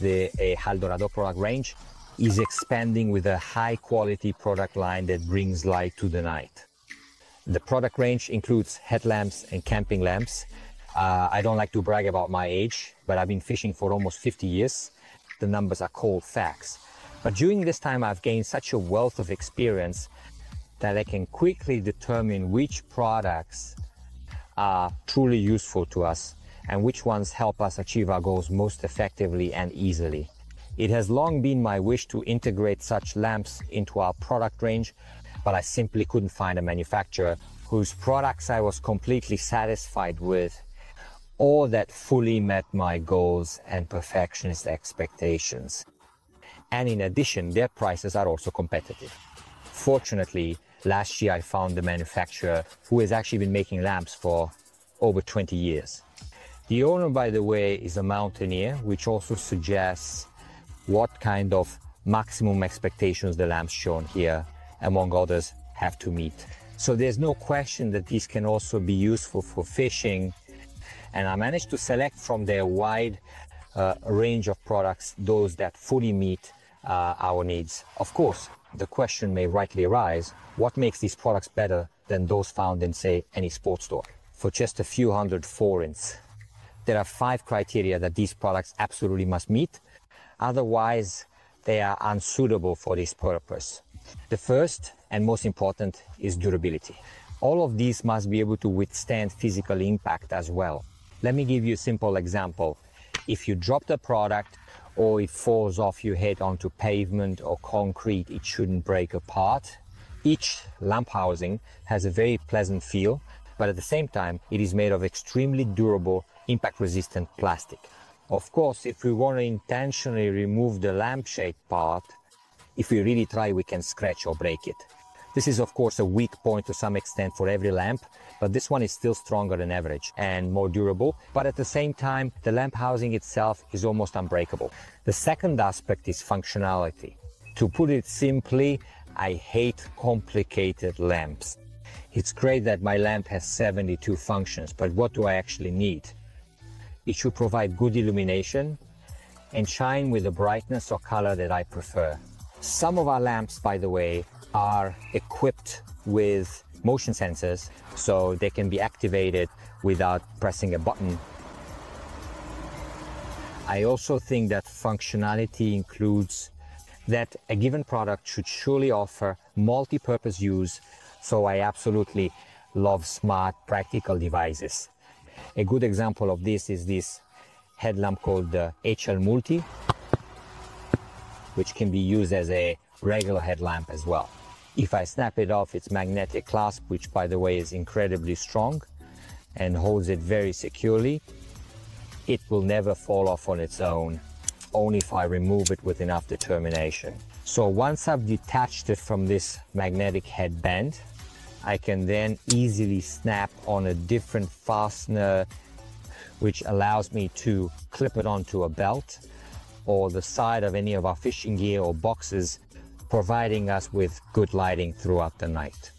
the Haldorado product range, is expanding with a high-quality product line that brings light to the night. The product range includes headlamps and camping lamps. I don't like to brag about my age, but I've been fishing for almost 50 years. The numbers are cold facts. But during this time, I've gained such a wealth of experience that I can quickly determine which products are truly useful to us and which ones help us achieve our goals most effectively and easily. It has long been my wish to integrate such lamps into our product range, but I simply couldn't find a manufacturer whose products I was completely satisfied with or that fully met my goals and perfectionist expectations. And in addition, their prices are also competitive. Fortunately, last year I found the manufacturer who has actually been making lamps for over 20 years. The owner, by the way, is a mountaineer, which also suggests what kind of maximum expectations the lamps shown here, among others, have to meet. So there's no question that these can also be useful for fishing, and I managed to select from their wide range of products those that fully meet our needs. Of course, the question may rightly arise, what makes these products better than those found in, say, any sports store? For just a few hundred forints. There are 5 criteria that these products absolutely must meet. Otherwise, they are unsuitable for this purpose. The first and most important is durability. All of these must be able to withstand physical impact as well. Let me give you a simple example. If you drop the product or it falls off your head onto pavement or concrete, it shouldn't break apart. Each lamp housing has a very pleasant feel, but at the same time, it is made of extremely durable, impact-resistant plastic. Of course, if we want to intentionally remove the lampshade part, if we really try, we can scratch or break it. This is, of course, a weak point to some extent for every lamp, but this one is still stronger than average and more durable. But at the same time, the lamp housing itself is almost unbreakable. The second aspect is functionality. To put it simply, I hate complicated lamps. It's great that my lamp has 72 functions, but what do I actually need? It should provide good illumination and shine with the brightness or color that I prefer. Some of our lamps, by the way, are equipped with motion sensors, so they can be activated without pressing a button. I also think that functionality includes that a given product should surely offer multi-purpose use, so I absolutely love smart, practical devices. A good example of this is this headlamp called the HL Multi, which can be used as a regular headlamp as well. If I snap it off its magnetic clasp, which by the way is incredibly strong and holds it very securely, it will never fall off on its own, only if I remove it with enough determination. So once I've detached it from this magnetic headband, I can then easily snap on a different fastener, which allows me to clip it onto a belt or the side of any of our fishing gear or boxes, providing us with good lighting throughout the night.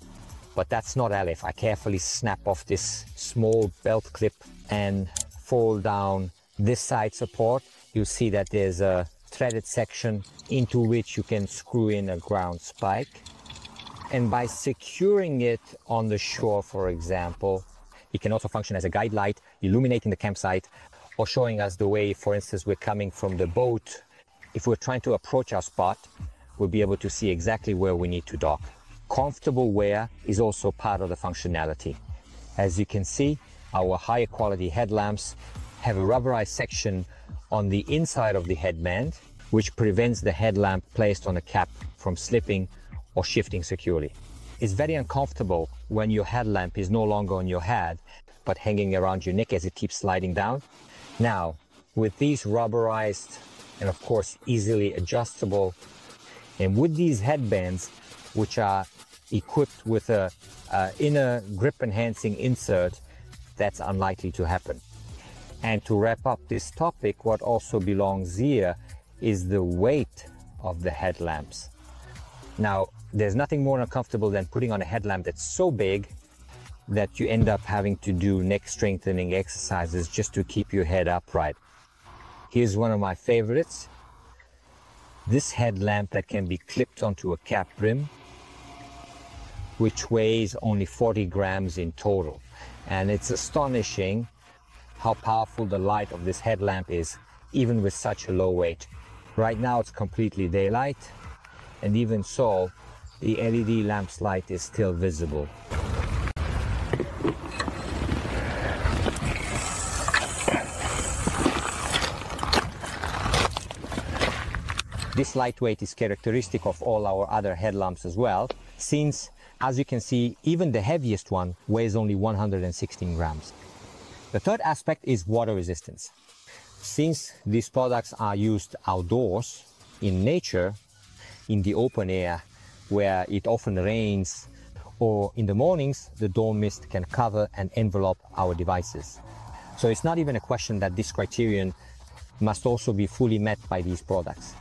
But that's not all. If I carefully snap off this small belt clip and fold down this side support, you'll see that there's a threaded section into which you can screw in a ground spike. And by securing it on the shore, for example, it can also function as a guide light, illuminating the campsite, or showing us the way. For instance, we're coming from the boat. If we're trying to approach our spot, we'll be able to see exactly where we need to dock. Comfortable wear is also part of the functionality. As you can see, our higher quality headlamps have a rubberized section on the inside of the headband, which prevents the headlamp placed on a cap from slipping or shifting securely. It's very uncomfortable when your headlamp is no longer on your head, but hanging around your neck as it keeps sliding down. Now, with these rubberized and of course easily adjustable, and with these headbands, which are equipped with a inner grip enhancing insert, that's unlikely to happen. And to wrap up this topic, what also belongs here is the weight of the headlamps. Now, there's nothing more uncomfortable than putting on a headlamp that's so big that you end up having to do neck strengthening exercises just to keep your head upright. Here's one of my favorites. this headlamp that can be clipped onto a cap brim, which weighs only 40 grams in total. And it's astonishing how powerful the light of this headlamp is, even with such a low weight. Right now it's completely daylight, and even so, the LED lamp's light is still visible. This lightweight is characteristic of all our other headlamps as well, since, as you can see, even the heaviest one weighs only 116 grams. The third aspect is water resistance. Since these products are used outdoors, in nature, in the open air, where it often rains, or in the mornings, the dawn mist can cover and envelop our devices. So it's not even a question that this criterion must also be fully met by these products.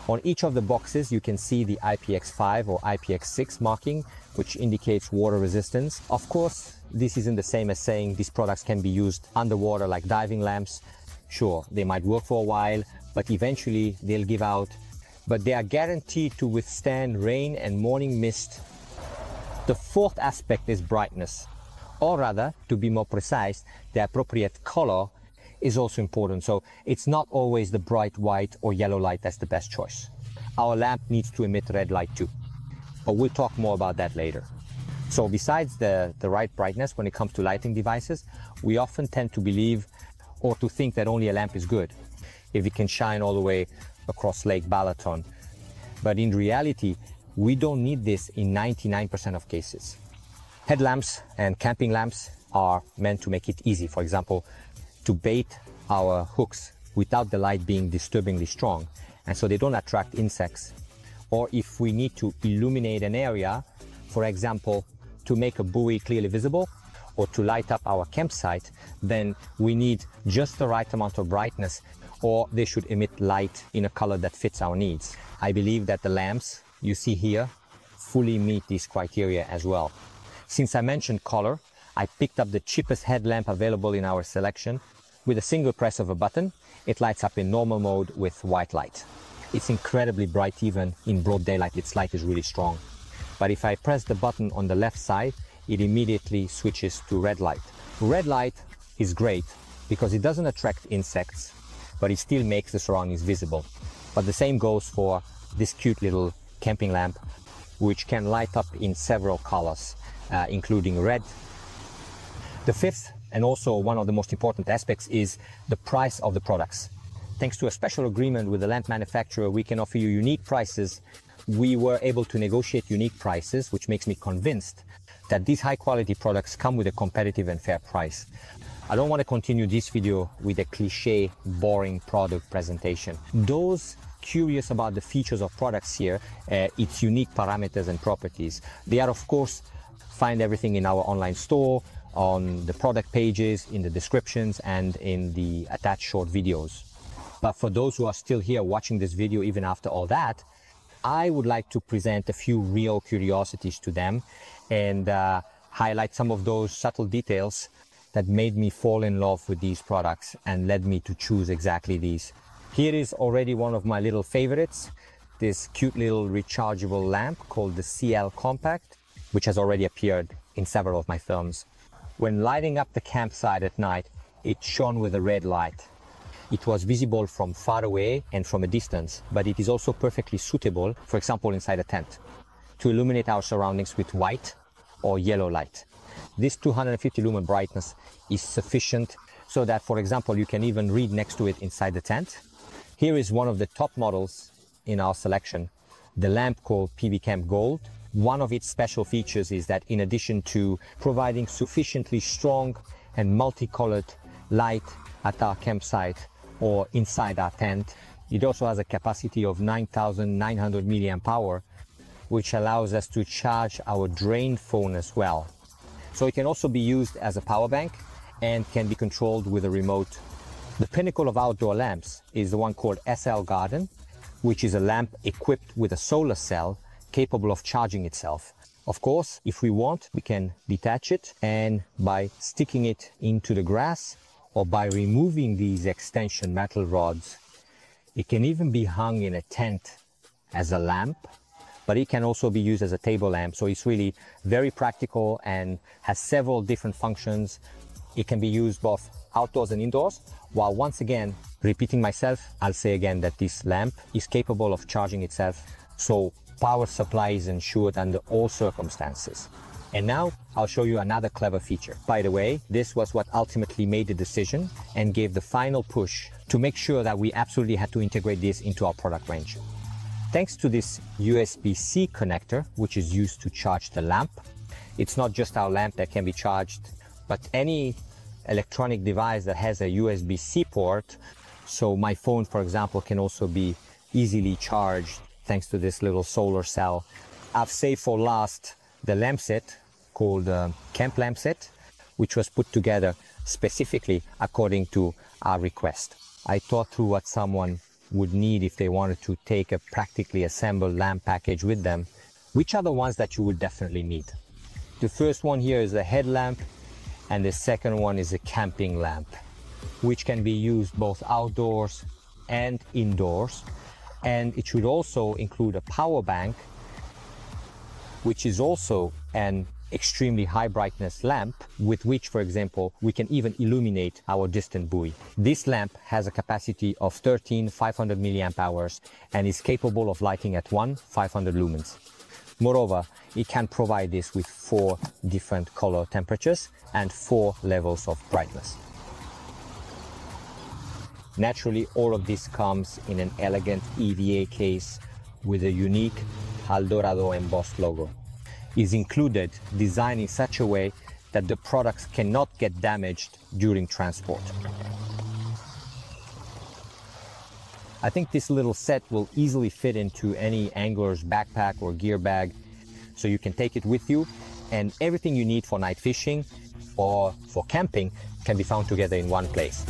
On each of the boxes, you can see the IPX5 or IPX6 marking, which indicates water resistance. Of course, this isn't the same as saying these products can be used underwater like diving lamps. Sure, they might work for a while, but eventually they'll give out. But they are guaranteed to withstand rain and morning mist. The fourth aspect is brightness, or rather, to be more precise, the appropriate color is also important. So it's not always the bright white or yellow light that's the best choice. Our lamp needs to emit red light too, but we'll talk more about that later. So besides the right brightness when it comes to lighting devices, we often tend to believe or to think that only a lamp is good if it can shine all the way across Lake Balaton. But in reality, we don't need this in 99% of cases. Headlamps and camping lamps are meant to make it easy. For example, to bait our hooks without the light being disturbingly strong, and so they don't attract insects. Or if we need to illuminate an area, for example, to make a buoy clearly visible or to light up our campsite, then we need just the right amount of brightness, or they should emit light in a color that fits our needs. I believe that the lamps you see here fully meet these criteria as well. Since I mentioned color, I picked up the cheapest headlamp available in our selection. With a single press of a button, it lights up in normal mode with white light. It's incredibly bright even in broad daylight. Its light is really strong. But if I press the button on the left side, it immediately switches to red light. Red light is great because it doesn't attract insects, but it still makes the surroundings visible. But the same goes for this cute little camping lamp, which can light up in several colors, including red. The fifth, and also one of the most important aspects, is the price of the products. Thanks to a special agreement with the lamp manufacturer, we can offer you unique prices. We were able to negotiate unique prices, which makes me convinced that these high quality products come with a competitive and fair price. I don't want to continue this video with a cliche, boring product presentation. Those curious about the features of products here, its unique parameters and properties, they are of course find everything in our online store, on the product pages, in the descriptions, and in the attached short videos. But for those who are still here watching this video even after all that, I would like to present a few real curiosities to them and highlight some of those subtle details that made me fall in love with these products and led me to choose exactly these. Here is already one of my little favorites, this cute little rechargeable lamp called the CL Compact, which has already appeared in several of my films. When lighting up the campsite at night, it shone with a red light. It was visible from far away and from a distance, but it is also perfectly suitable, for example, inside a tent, to illuminate our surroundings with white or yellow light. This 250 lumen brightness is sufficient so that, for example, you can even read next to it inside the tent. Here is one of the top models in our selection, the lamp called PV Camp Gold. One of its special features is that in addition to providing sufficiently strong and multicolored light at our campsite or inside our tent, it also has a capacity of 9,900 milliamp hour, which allows us to charge our drain phone as well. So it can also be used as a power bank and can be controlled with a remote. The pinnacle of outdoor lamps is the one called SL Garden, which is a lamp equipped with a solar cell capable of charging itself. Of course, if we want, we can detach it, and by sticking it into the grass or by removing these extension metal rods, It can even be hung in a tent as a lamp, but it can also be used as a table lamp. So it's really very practical and has several different functions. It can be used both outdoors and indoors, while once again, repeating myself, I'll say again that this lamp is capable of charging itself, so power supply is ensured under all circumstances. And now I'll show you another clever feature. By the way, this was what ultimately made the decision and gave the final push to make sure that we absolutely had to integrate this into our product range. Thanks to this USB-C connector, which is used to charge the lamp, it's not just our lamp that can be charged, but any electronic device that has a USB-C port. So my phone, for example, can also be easily charged thanks to this little solar cell. I've saved for last the lamp set called Camp Lamp Set, which was put together specifically according to our request. I thought through what someone would need if they wanted to take a practically assembled lamp package with them. Which are the ones that you would definitely need? The first one here is a headlamp, and the second one is a camping lamp, which can be used both outdoors and indoors. And it should also include a power bank, which is also an extremely high brightness lamp with which, for example, we can even illuminate our distant buoy. This lamp has a capacity of 500 milliamp hours and is capable of lighting at 500 lumens. Moreover, it can provide this with 4 different color temperatures and 4 levels of brightness. Naturally, all of this comes in an elegant EVA case with a unique Haldorado embossed logo. Is included, designed in such a way that the products cannot get damaged during transport. I think this little set will easily fit into any angler's backpack or gear bag, so you can take it with you, and everything you need for night fishing or for camping can be found together in one place.